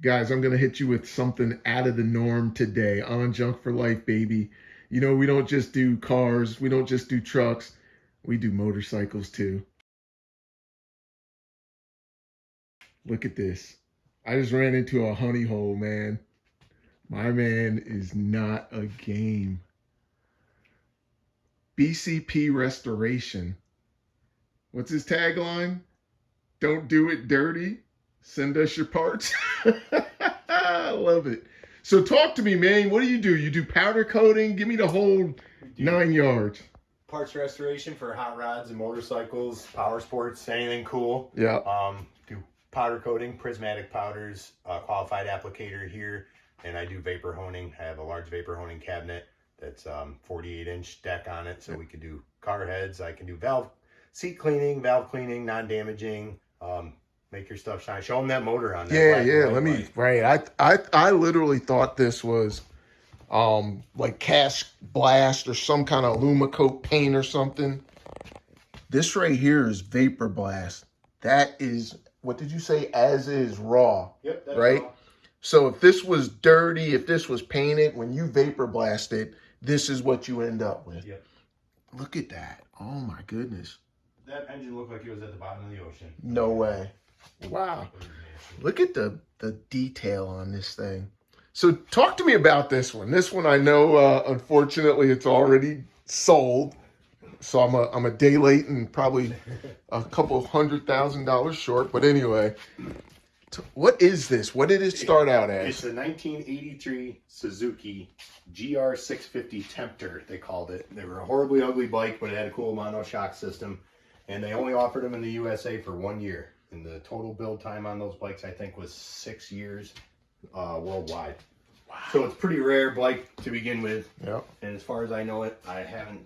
Guys, I'm going to hit you with something out of the norm today on Junk for Life, baby. You know, we don't just do cars, we don't just do trucks, we do motorcycles too. Look at this. I just ran into a honey hole, man. My man is not a game. BCP Restoration. What's his tagline? Don't do it dirty. Send us your parts. I love it. So talk to me, man. What do? You do powder coating? Give me the whole 9 yards. Parts restoration for hot rods and motorcycles, power sports, anything cool. Yeah. Do powder coating, prismatic powders, qualified applicator here, and I do vapor honing. I have a large vapor honing cabinet that's 48-inch deck on it, so we can do car heads. I can do seat cleaning, valve cleaning, non-damaging. Make your stuff shine. Show them that motor on there. Yeah. Let me. Right. I literally thought this was like cast blast or some kind of Lumacoat paint or something. This right here is vapor blast. That is, what did you say? As is raw. Yep. That's right. Raw. So if this was dirty, if this was painted, when you vapor blast it, this is what you end up with. Yep. Look at that. Oh my goodness. That engine looked like it was at the bottom of the ocean. No way. Wow. Look at the detail on this thing. So talk to me about this one. This one I know, unfortunately, it's already sold. So I'm a day late and probably a couple $100,000 short. But anyway, what is this? What did it start out as? It's a 1983 Suzuki GR650 Tempter, they called it. They were a horribly ugly bike, but it had a cool monoshock system. And they only offered them in the USA for 1 year. And the total build time on those bikes, I think, was 6 years worldwide. Wow. So it's a pretty rare bike to begin with. Yep. And as far as I know it, I haven't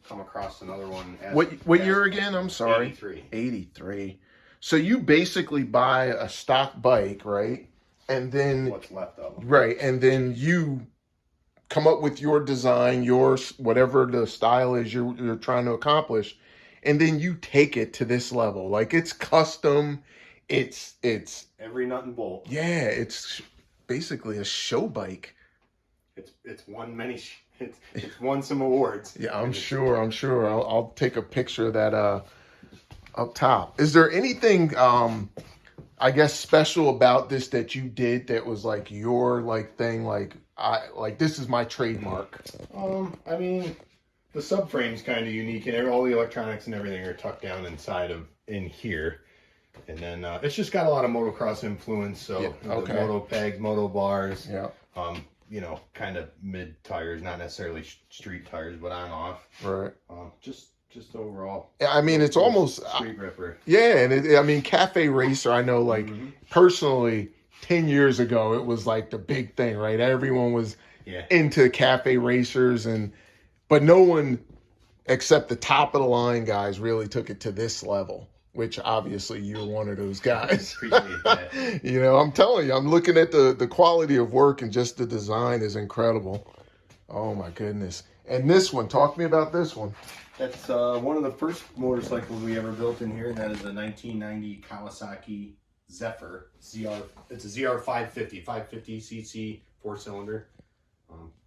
come across another one. What year again? I'm sorry. 83. 83. So you basically buy a stock bike, right? And then what's left of them. Right, and then you come up with your design, yours, whatever the style is you're trying to accomplish, and then you take it to this level. Like, it's custom. It's every nut and bolt. Yeah, it's basically a show bike. It's won many. It's won some awards. Yeah, I'm sure. I'll take a picture of that up top. Is there anything I guess special about this that you did that was like your thing, like this is my trademark? I mean, the subframe's kind of unique, and all the electronics and everything are tucked down in here. And then it's just got a lot of motocross influence, so yeah, okay. The moto pegs, moto bars, yeah. You know, kind of mid tires, not necessarily street tires, but on off. Right. Just overall. I mean, it's almost street ripper. Yeah, and I mean, Cafe Racer. I know, like personally, 10 years ago, it was like the big thing, right? Everyone was into Cafe Racers, but no one except the top of the line guys really took it to this level. Which obviously you're one of those guys. Appreciate that. You know, I'm telling you, I'm looking at the quality of work, and just the design is incredible. Oh my goodness. And this one, talk to me about this one. That's one of the first motorcycles we ever built in here, and that is a 1990 Kawasaki Zephyr ZR. It's a ZR 550 cc 4-cylinder.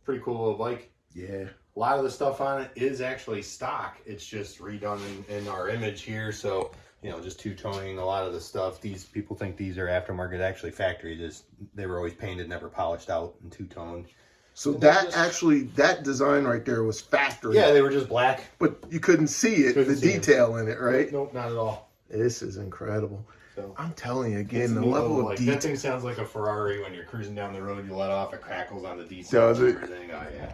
Pretty cool little bike. Yeah. A lot of the stuff on it is actually stock. It's just redone in our image here. So, you know, just two-toning a lot of the stuff. These people think these are aftermarket, actually factory. They were always painted, never polished out, and two-toned. So that design right there was factory. Yeah, they were just black. But you couldn't see it, the detail in it, right? Nope, not at all. This is incredible. So, I'm telling you again, the level level of detail. That thing sounds like a Ferrari when you're cruising down the road. You let off, it crackles on the details. Does it? And everything. Oh, yeah.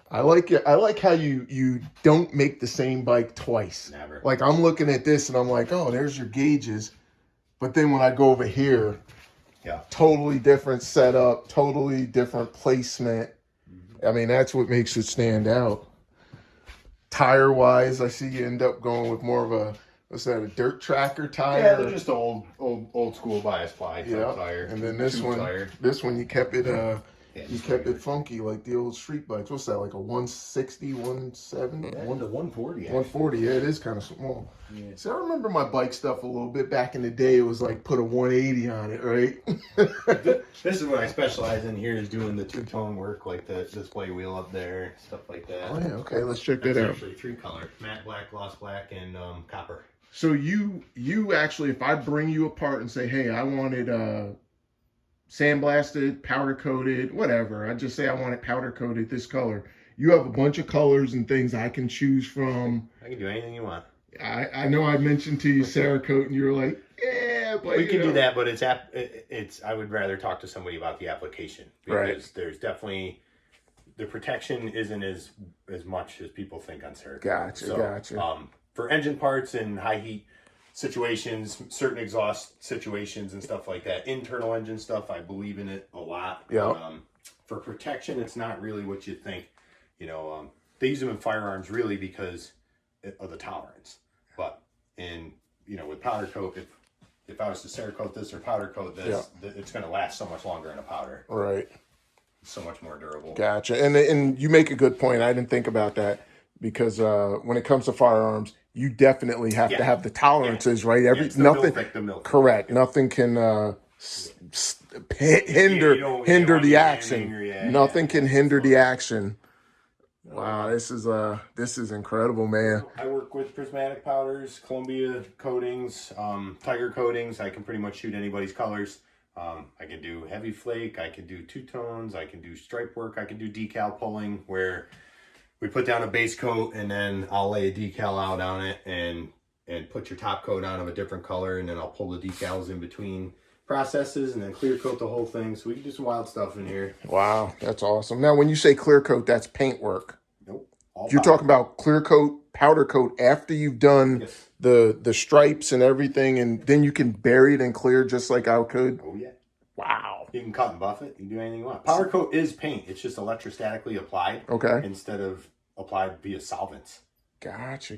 I like it. I like how you don't make the same bike twice. Never. Like, I'm looking at this and I'm like, oh, there's your gauges. But then when I go over here, totally different setup, totally different placement. I mean, that's what makes it stand out. Tire wise, I see you end up going with more of a, what's that, a dirt tracker tire? Yeah, they're just old school bias ply yeah. tire. And then this one you kept it You kept it funky like the old street bikes. What's that, like a 160, 170? That one's a 140. 140, yeah, it is kind of small. Yeah. See, I remember my bike stuff a little bit. Back in the day, it was like put a 180 on it, right? This is what I specialize in here, is doing the two-tone work, like the display wheel up there, stuff like that. Oh, yeah, okay, let's check that That's out. actually 3 color: matte black, gloss black, and copper. So you actually, if I bring you apart and say, hey, I want it sandblasted, powder coated, whatever. I just say I want it powder coated this color. You have a bunch of colors and things I can choose from. I can do anything you want. I know I mentioned to you Cerakote, and you were like, yeah, but We can do that, but it's. I would rather talk to somebody about the application, because there's definitely, the protection isn't as much as people think on Cerakote. Gotcha. For engine parts and high heat situations, certain exhaust situations and stuff like that, internal engine stuff, I believe in it a lot. Yeah. For protection, it's not really what you think. They use them in firearms really because of the tolerance. But with powder coat, if I was to Cerakote this or powder coat this, it's going to last so much longer in a powder. Right. It's so much more durable. Gotcha. And you make a good point. I didn't think about that, because when it comes to firearms, you definitely have to have the tolerances, right? Nothing. The milk. Correct. Nothing can hinder the action. Nothing can hinder the action. Wow, this is incredible, man. I work with prismatic powders, Columbia coatings, Tiger coatings. I can pretty much shoot anybody's colors. I can do heavy flake. I can do two-tones. I can do stripe work. I can do decal pulling, where we put down a base coat and then I'll lay a decal out on it and put your top coat on of a different color, and then I'll pull the decals in between processes and then clear coat the whole thing. So we can do some wild stuff in here. Wow, that's awesome. Now, when you say clear coat, that's paint work. Nope. You're talking about clear coat, powder coat after you've done the stripes and everything, and then you can bury it in clear just like I could? Oh, yeah. Wow. You can cut and buff it. You can do anything you want. Powder coat is paint. It's just electrostatically applied. Okay. Instead of applied via solvents. Gotcha.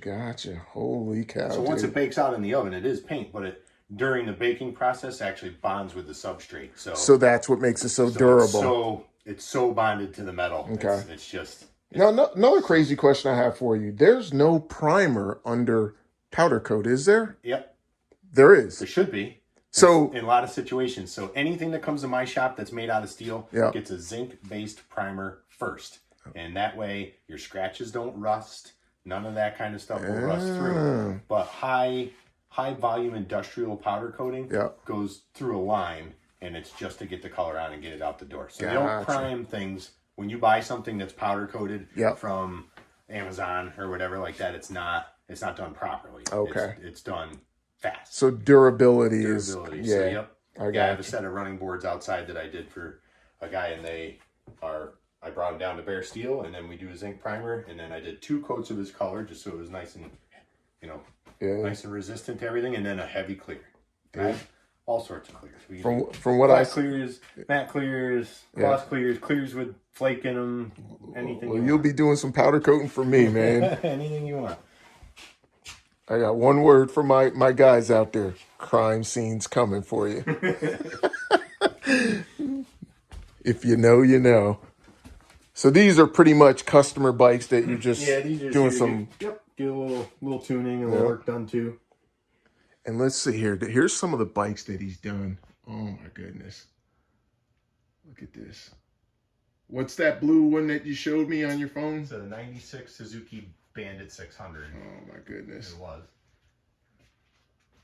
Holy cow. So once it bakes out in the oven, it is paint, but during the baking process actually bonds with the substrate. So that's what makes it so durable. It's so bonded to the metal. Okay. It's just... Now, another crazy question I have for you. There's no primer under powder coat, is there? Yep. There is. There should be. So in a lot of situations. So anything that comes to my shop that's made out of steel gets a zinc-based primer first. And that way your scratches don't rust. None of that kind of stuff will rust through. But high volume industrial powder coating goes through a line, and it's just to get the color on and get it out the door. So you don't prime things. When you buy something that's powder coated from Amazon or whatever like that, it's not done properly. Okay. It's done fast. So durability is... So, yep. I have a set of running boards outside that I did for a guy, and I brought them down to bare steel, and then we do a zinc primer, and then I did 2 coats of his color just so it was nice and, nice and resistant to everything, and then a heavy clear. Right? All sorts of clears. From what I... clears, matte clears, gloss clears with flake in them, anything. Well, you'll be doing some powder coating for me, man. Anything you want. I got one word for my guys out there. Crime scene's coming for you. If you know, you know. So these are pretty much customer bikes that you're just doing some... Get a little tuning and a little work done too. And let's see here. Here's some of the bikes that he's done. Oh my goodness. Look at this. What's that blue one that you showed me on your phone? It's a 96 Suzuki Bandit 600. Oh my goodness. It was.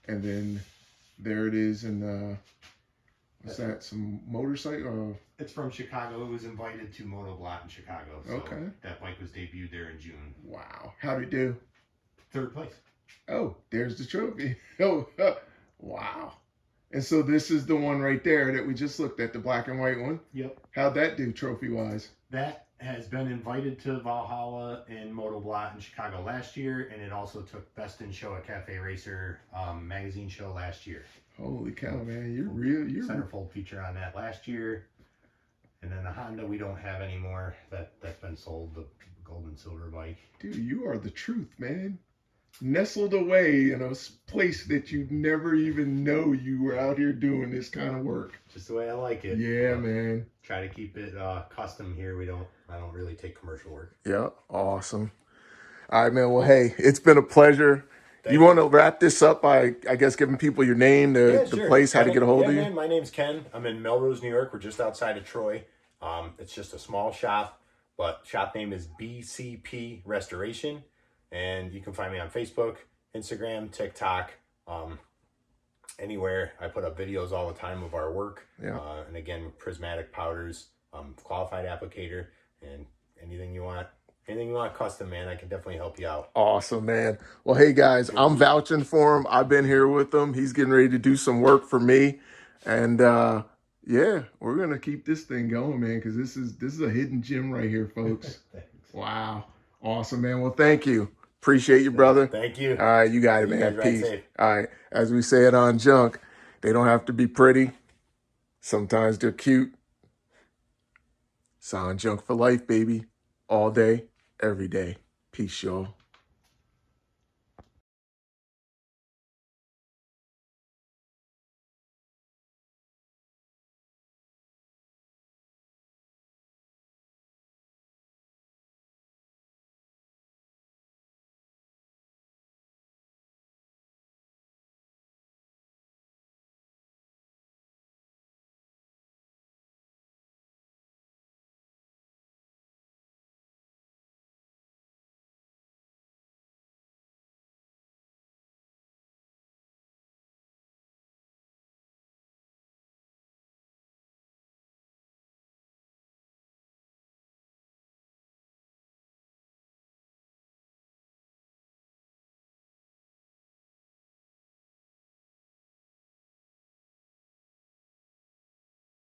And then there it is in what's that? Some motorcycle? It's from Chicago. It was invited to Motoblot in Chicago. So that bike was debuted there in June. Wow. How'd it do? 3rd place. Oh, there's the trophy. Oh, wow. And so this is the one right there that we just looked at, the black and white one. Yep. How'd that do trophy-wise? That has been invited to Valhalla and Motoblot in Chicago last year, and it also took Best in Show at Cafe Racer magazine show last year. Holy cow, man. You're centerfold feature on that last year. And then the Honda we don't have anymore. That's been sold, the gold and silver bike. Dude, you are the truth, man. nestled away in a place that you'd never even know you were out here doing this kind of work. Just the way I like it. Yeah, man. Try to keep it custom here. I don't really take commercial work. Yeah, awesome. All right, man. Well, hey, it's been a pleasure. Thank You want to wrap this up by, I guess, giving people your name, the sure. place, how to get a hold of you? Man, my name's Ken. I'm in Melrose, New York. We're just outside of Troy. It's just a small shop, but shop name is BCP Restoration. And you can find me on Facebook, Instagram, TikTok, anywhere. I put up videos all the time of our work. Yeah. And again, prismatic powders, qualified applicator, and anything you want custom, man, I can definitely help you out. Awesome, man. Well, hey, guys, I'm vouching for him. I've been here with him. He's getting ready to do some work for me. And, yeah, we're going to keep this thing going, man, because this is a hidden gem right here, folks. Wow. Awesome, man. Well, thank you. Appreciate you, brother. Thank you. All right, you got it, man. Peace. Peace. All right, as we say it on Junk, they don't have to be pretty. Sometimes they're cute. It's on Junk for life, baby. All day, every day. Peace, y'all.